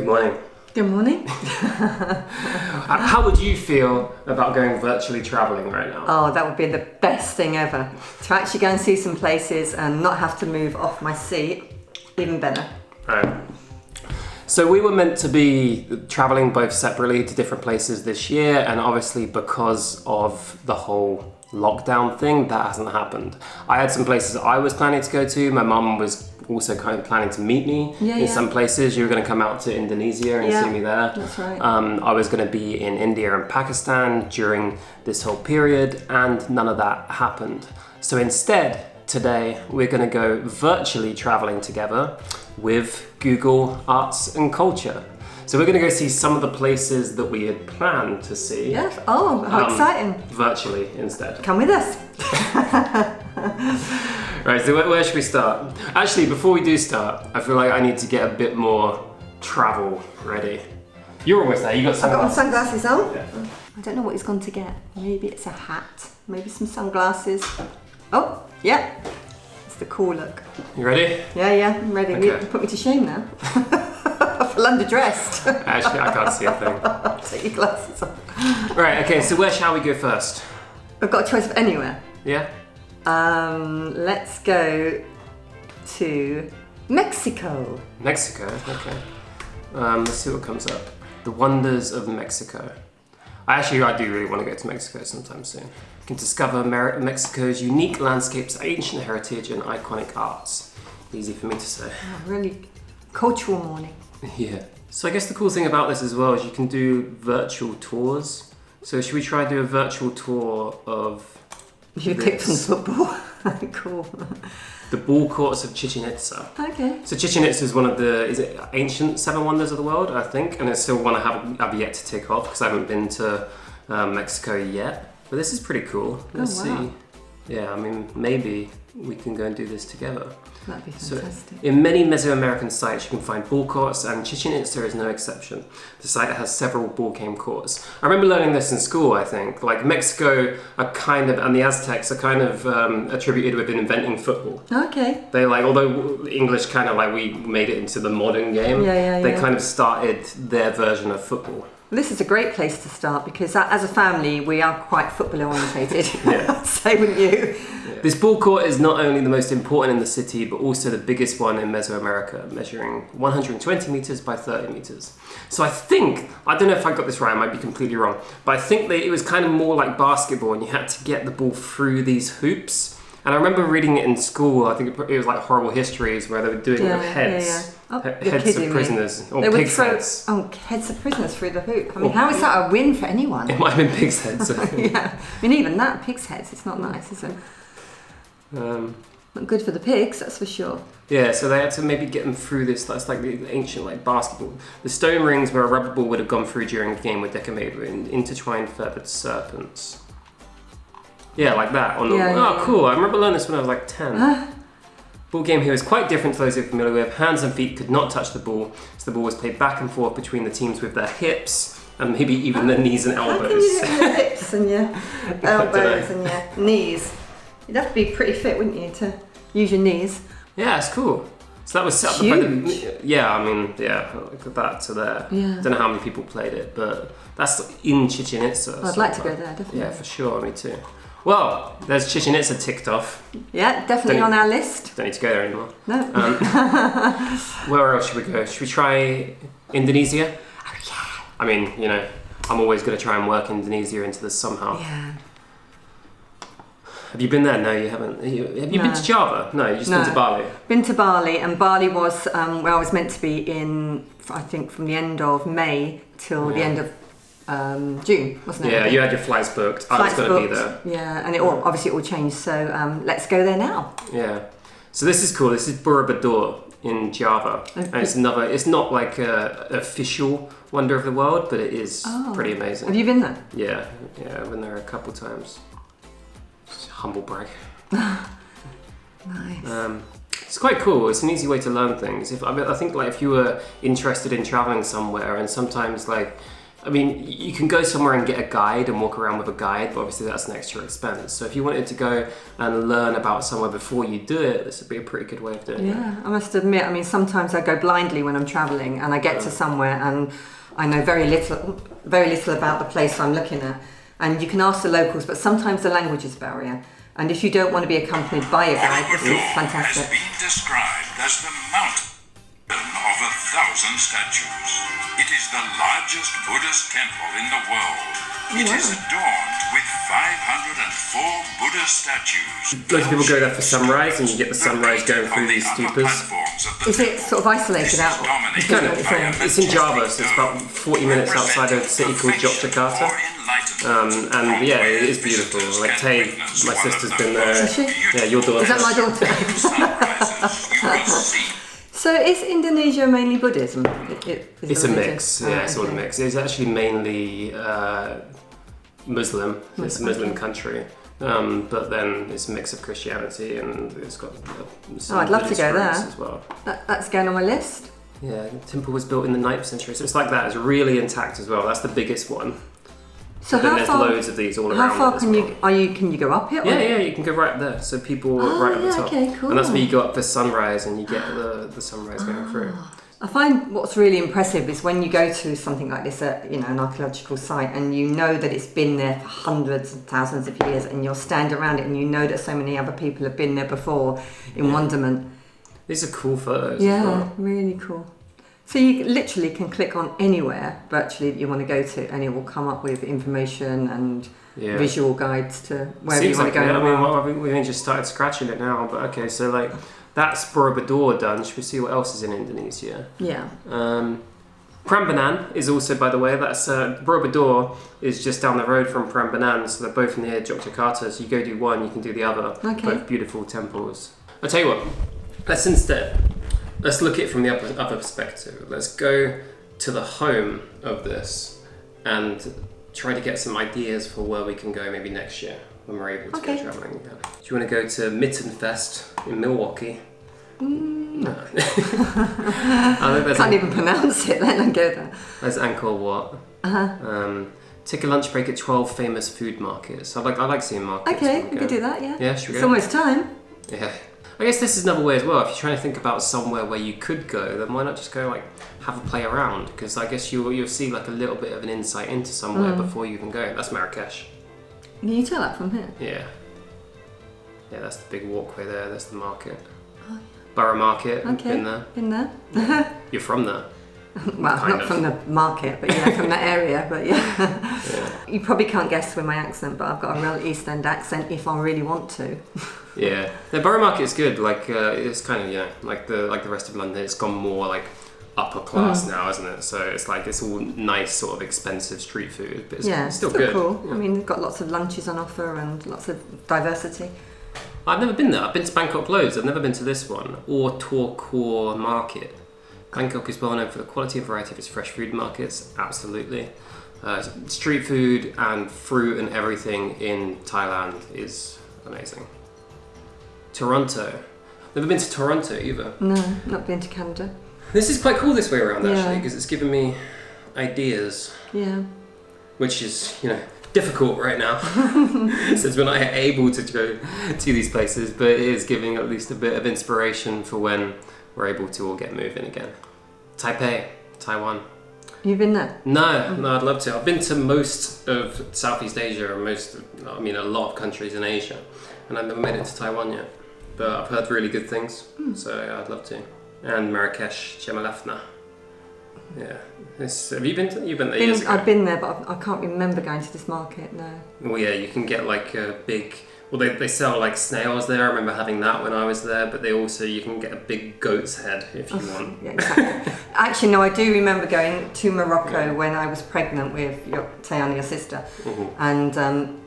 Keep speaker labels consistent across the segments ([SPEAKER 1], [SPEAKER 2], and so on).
[SPEAKER 1] Good morning.
[SPEAKER 2] Good morning.
[SPEAKER 1] How would you feel about going virtually travelling right now?
[SPEAKER 2] Oh, that would be the best thing ever. To actually go and see some places and not have to move off my seat, even better.
[SPEAKER 1] Right. So we were meant to be travelling both separately to different places this year, and obviously because of the whole lockdown thing, that hasn't happened. I had some places I was planning to go to. My mum was also kind of planning to meet me in some places. You were going to come out to Indonesia and see me there.
[SPEAKER 2] That's right.
[SPEAKER 1] I was going to be in India and Pakistan during this whole period, and none of that happened. So instead, today we're going to go virtually traveling together with Google Arts and Culture. So we're going to go see some of the places that we had planned to see.
[SPEAKER 2] Yes. Oh, how exciting.
[SPEAKER 1] Virtually instead.
[SPEAKER 2] Come with us.
[SPEAKER 1] Right, so where should we start? Actually, before we do start, I feel like I need to get a bit more travel ready. You're almost there, you got
[SPEAKER 2] I've got my
[SPEAKER 1] sunglasses.
[SPEAKER 2] sunglasses on.
[SPEAKER 1] Yeah.
[SPEAKER 2] I don't know what he's gone to get. Maybe it's a hat, maybe some sunglasses. Oh, yeah. It's the cool look.
[SPEAKER 1] You ready?
[SPEAKER 2] Yeah, I'm ready.
[SPEAKER 1] Okay.
[SPEAKER 2] You put me to shame now. I feel underdressed.
[SPEAKER 1] Actually, I can't see a thing.
[SPEAKER 2] Take your glasses off.
[SPEAKER 1] Right, okay, so where shall we go first?
[SPEAKER 2] I've got a choice of anywhere.
[SPEAKER 1] Yeah?
[SPEAKER 2] Let's go to Mexico.
[SPEAKER 1] Mexico, okay. Let's see what comes up. The wonders of Mexico. I do really want to go to Mexico sometime soon. You can discover Mexico's unique landscapes, ancient heritage, and iconic arts. Easy for me to say.
[SPEAKER 2] Oh, really cultural morning.
[SPEAKER 1] Yeah. So I guess the cool thing about this as well is you can do virtual tours. So should we try to do a virtual tour of
[SPEAKER 2] You picked on football. Cool.
[SPEAKER 1] the ball courts of Chichen Itza?
[SPEAKER 2] Okay.
[SPEAKER 1] So Chichen Itza is one of the ancient seven wonders of the world, I think, and it's still one I've yet to tick off because I haven't been to Mexico yet. But this is pretty cool. Let's see. Yeah, I mean, maybe we can go and do this together.
[SPEAKER 2] That'd be fantastic.
[SPEAKER 1] So, in many Mesoamerican sites, you can find ball courts, and Chichen Itza is no exception. The site has several ball game courts. I remember learning this in school, I think. Like, Mexico are kind of, and the Aztecs are kind of attributed with inventing football.
[SPEAKER 2] Okay.
[SPEAKER 1] They although English kind of we made it into the modern game, they kind of started their version of football.
[SPEAKER 2] This is a great place to start because as a family we are quite football orientated.
[SPEAKER 1] Yeah.
[SPEAKER 2] So wouldn't you?
[SPEAKER 1] Yeah. This ball court is not only the most important in the city, but also the biggest one in Mesoamerica, measuring 120 meters by 30 meters. So I don't know if I got this right, I might be completely wrong, but I think that it was kind of more like basketball and you had to get the ball through these hoops. And I remember reading it in school. I think it was like horrible histories where they were doing it with heads. Heads of prisoners. Or pigs' heads.
[SPEAKER 2] Oh, heads of prisoners through the hoop. I mean, how is that a win for anyone?
[SPEAKER 1] It might have been pigs' heads.
[SPEAKER 2] Yeah. I mean, even that, pigs' heads, it's not nice, is it? Not good for the pigs, that's for sure.
[SPEAKER 1] Yeah, so they had to maybe get them through this. That's like the ancient basketball. The stone rings where a rubber ball would have gone through during the game were decorated with intertwined feathered serpents. Yeah, like that. Cool. I remember learning this when I was like 10. Ball game here is quite different to those you're familiar with. Hands and feet could not touch the ball, so the ball was played back and forth between the teams with their hips and maybe even their knees and elbows.
[SPEAKER 2] How can you do your hips and your elbows and your knees? You'd have to be pretty fit, wouldn't you, to use your knees?
[SPEAKER 1] Yeah, it's cool. So that was set up by look at that to there.
[SPEAKER 2] Yeah.
[SPEAKER 1] Don't know how many people played it, but that's in Chichen Itza.
[SPEAKER 2] I'd like to go there, definitely.
[SPEAKER 1] Yeah, for sure, me too. Well, there's Chichen Itza ticked off.
[SPEAKER 2] Yeah, definitely on our list.
[SPEAKER 1] Don't need to go there anymore.
[SPEAKER 2] No.
[SPEAKER 1] Where else should we go? Should we try Indonesia?
[SPEAKER 2] Oh yeah.
[SPEAKER 1] I mean, I'm always going to try and work Indonesia into this somehow.
[SPEAKER 2] Yeah.
[SPEAKER 1] Have you been there? No, you haven't. Have you been to Java? No, you've just been to Bali.
[SPEAKER 2] Been to Bali, and Bali was where I was meant to be in, I think, from the end of May till the end of June, wasn't it?
[SPEAKER 1] Yeah, you had your flights booked. I was going to be there.
[SPEAKER 2] Yeah, and it all changed. So let's go there now.
[SPEAKER 1] Yeah. So this is cool. This is Borobudur in Java, and it's not like a official wonder of the world, but it is pretty amazing.
[SPEAKER 2] Have you been there?
[SPEAKER 1] Yeah, I've been there a couple times. Humble brag.
[SPEAKER 2] Nice.
[SPEAKER 1] It's quite cool. It's an easy way to learn things. I think if you were interested in traveling somewhere, and sometimes I mean, you can go somewhere and get a guide and walk around with a guide, but obviously that's an extra expense. So if you wanted to go and learn about somewhere before you do it, this would be a pretty good way of doing it.
[SPEAKER 2] Yeah, I must admit, I mean, sometimes I go blindly when I'm travelling and I get to somewhere and I know very little about the place I'm looking at. And you can ask the locals, but sometimes the language is a barrier. And if you don't want to be accompanied by a guide, this is fantastic.
[SPEAKER 3] Has been described as the mountain of 1,000 statues. It is the largest Buddhist temple in the world. It is adorned with 504 Buddha statues.
[SPEAKER 1] Loads of people go there for sunrise, and you get the sunrise going through these stupas.
[SPEAKER 2] Is it sort of isolated out?
[SPEAKER 1] Kind of. It's in Java, so it's about 40 minutes outside a city called Yogyakarta. And yeah, it is beautiful. Like Tay, my sister's been there.
[SPEAKER 2] Is she?
[SPEAKER 1] Yeah, your daughter.
[SPEAKER 2] Is that my daughter? So is Indonesia mainly Buddhism?
[SPEAKER 1] It's a mix. Yeah, it's all a mix. It's actually mainly Muslim. It's a Muslim country. But then it's a mix of Christianity and it's got some
[SPEAKER 2] I'd love to go there
[SPEAKER 1] as well.
[SPEAKER 2] That's going on my list.
[SPEAKER 1] Yeah, the temple was built in the 9th century, so it's like that. It's really intact as well. That's the biggest one.
[SPEAKER 2] So
[SPEAKER 1] but then
[SPEAKER 2] how
[SPEAKER 1] there's
[SPEAKER 2] far?
[SPEAKER 1] Loads of these all around.
[SPEAKER 2] How far
[SPEAKER 1] as
[SPEAKER 2] can
[SPEAKER 1] well.
[SPEAKER 2] Can you go up it?
[SPEAKER 1] Yeah, you can go right there. So people right at the top,
[SPEAKER 2] okay, cool.
[SPEAKER 1] and that's where you go up for sunrise, and you get the sunrise going through.
[SPEAKER 2] I find what's really impressive is when you go to something like this, an archaeological site, and you know that it's been there for hundreds and thousands of years, and you'll stand around it, and you know that so many other people have been there before in wonderment.
[SPEAKER 1] These are cool photos.
[SPEAKER 2] Yeah,
[SPEAKER 1] as well.
[SPEAKER 2] really cool. So you literally can click on anywhere virtually that you want to go to, and it will come up with information and visual guides to wherever you want to go.
[SPEAKER 1] I mean, we only just started scratching it now, but okay, so like that's Borobudur done. Should we see what else is in Indonesia?
[SPEAKER 2] Yeah.
[SPEAKER 1] Prambanan is also, by the way, that's Borobudur is just down the road from Prambanan, so they're both near Yogyakarta. So you go do one, you can do the other.
[SPEAKER 2] Okay.
[SPEAKER 1] Both beautiful temples. I'll tell you what. Let's look at it from the other perspective. Let's go to the home of this and try to get some ideas for where we can go maybe next year when we're able to go travelling again. Do you want to go to Mittenfest in Milwaukee? No.
[SPEAKER 2] Can't even pronounce it, let them go there.
[SPEAKER 1] There's Angkor Wat. Take a lunch break at 12 famous food markets. I like seeing markets.
[SPEAKER 2] Okay, we could do that, yeah.
[SPEAKER 1] Yeah, should we go?
[SPEAKER 2] It's almost time.
[SPEAKER 1] Yeah. I guess this is another way as well. If you're trying to think about somewhere where you could go, then why not just go like have a play around? Because I guess you'll see like a little bit of an insight into somewhere before you even go. That's Marrakesh.
[SPEAKER 2] Can you tell that from here?
[SPEAKER 1] Yeah. Yeah, that's the big walkway there. That's the market. Borough Market.
[SPEAKER 2] Okay.
[SPEAKER 1] Been there. You're from there.
[SPEAKER 2] Well, not from the market, but yeah, from that area, but yeah. You probably can't guess with my accent, but I've got a real East End accent if I really want to.
[SPEAKER 1] Yeah, the Borough Market's good. Like it's kind of like the rest of London. It's gone more like upper class now, isn't it? So it's like it's all nice, sort of expensive street food, but it's still good.
[SPEAKER 2] Cool.
[SPEAKER 1] Yeah.
[SPEAKER 2] I mean, they've got lots of lunches on offer and lots of diversity.
[SPEAKER 1] I've never been there. I've been to Bangkok loads. I've never been to this one or Tor Kor Market. Bangkok is well known for the quality and variety of its fresh food markets. Absolutely. Street food and fruit and everything in Thailand is amazing. Toronto. Never been to Toronto either.
[SPEAKER 2] No, not been to Canada.
[SPEAKER 1] This is quite cool this way around actually, because it's given me ideas.
[SPEAKER 2] Yeah.
[SPEAKER 1] Which is, difficult right now since we're not able to go to these places, but it is giving at least a bit of inspiration for when we're able to all get moving again. Taipei, Taiwan.
[SPEAKER 2] You've been there?
[SPEAKER 1] No, I'd love to. I've been to most of Southeast Asia and a lot of countries in Asia, and I've never made it to Taiwan yet. But I've heard really good things, so I'd love to. And Marrakesh, Chemalafna. Yeah. Have you been to? You've been there years ago.
[SPEAKER 2] I've been there, but I can't remember going to this market, no.
[SPEAKER 1] Well, yeah, you can get like a big... Well, they sell like snails there. I remember having that when I was there, but you can get a big goat's head if you want.
[SPEAKER 2] Yeah, exactly. Actually, no, I do remember going to Morocco when I was pregnant with Tayana, your sister, and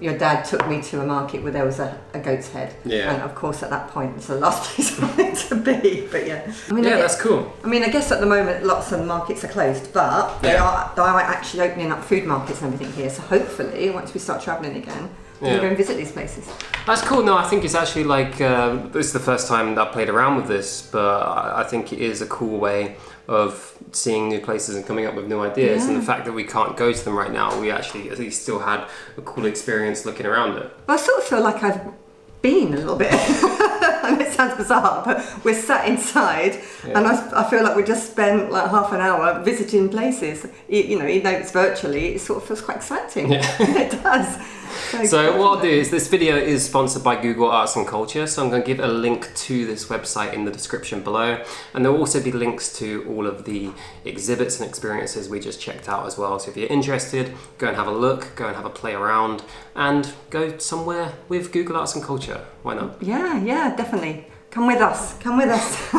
[SPEAKER 2] your dad took me to a market where there was a goat's head. Yeah. And of course, at that point, it's the last place I wanted to be. But yeah, I mean,
[SPEAKER 1] that's cool.
[SPEAKER 2] I mean, I guess at the moment, lots of markets are closed, but they are actually opening up food markets and everything here. So hopefully, once we start travelling again, and go and visit these places.
[SPEAKER 1] That's cool. No, I think it's actually like, this is the first time that I played around with this, but I think it is a cool way of seeing new places and coming up with new ideas. And the fact that we can't go to them right now, we actually at least still had a cool experience looking around it.
[SPEAKER 2] Well, I sort of feel like I've been a little bit. And it sounds bizarre, but we're sat inside, and I feel like we just spent like half an hour visiting places. You know, even though it's virtually, it sort of feels quite exciting. Yeah. It does.
[SPEAKER 1] So what I'll do is, this video is sponsored by Google Arts and Culture, so I'm going to give a link to this website in the description below, and there will also be links to all of the exhibits and experiences we just checked out as well. So if you're interested, go and have a look, go and have a play around, and go somewhere with Google Arts and Culture. Why not?
[SPEAKER 2] Yeah, definitely. Come with us. Come with us.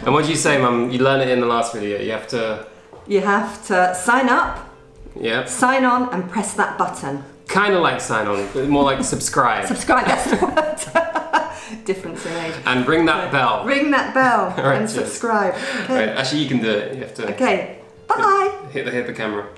[SPEAKER 1] And what did you say, Mum? You learned it in the last video. You have to
[SPEAKER 2] sign up.
[SPEAKER 1] Yep.
[SPEAKER 2] Sign on and press that button.
[SPEAKER 1] Kind of like sign on, but more like subscribe.
[SPEAKER 2] Subscribe, that's the word. Difference in age.
[SPEAKER 1] And ring that bell.
[SPEAKER 2] Ring that bell
[SPEAKER 1] Right,
[SPEAKER 2] and
[SPEAKER 1] cheers.
[SPEAKER 2] subscribe. Okay.
[SPEAKER 1] Right, actually, you can do it. You have to.
[SPEAKER 2] Okay. Bye.
[SPEAKER 1] Hit the camera.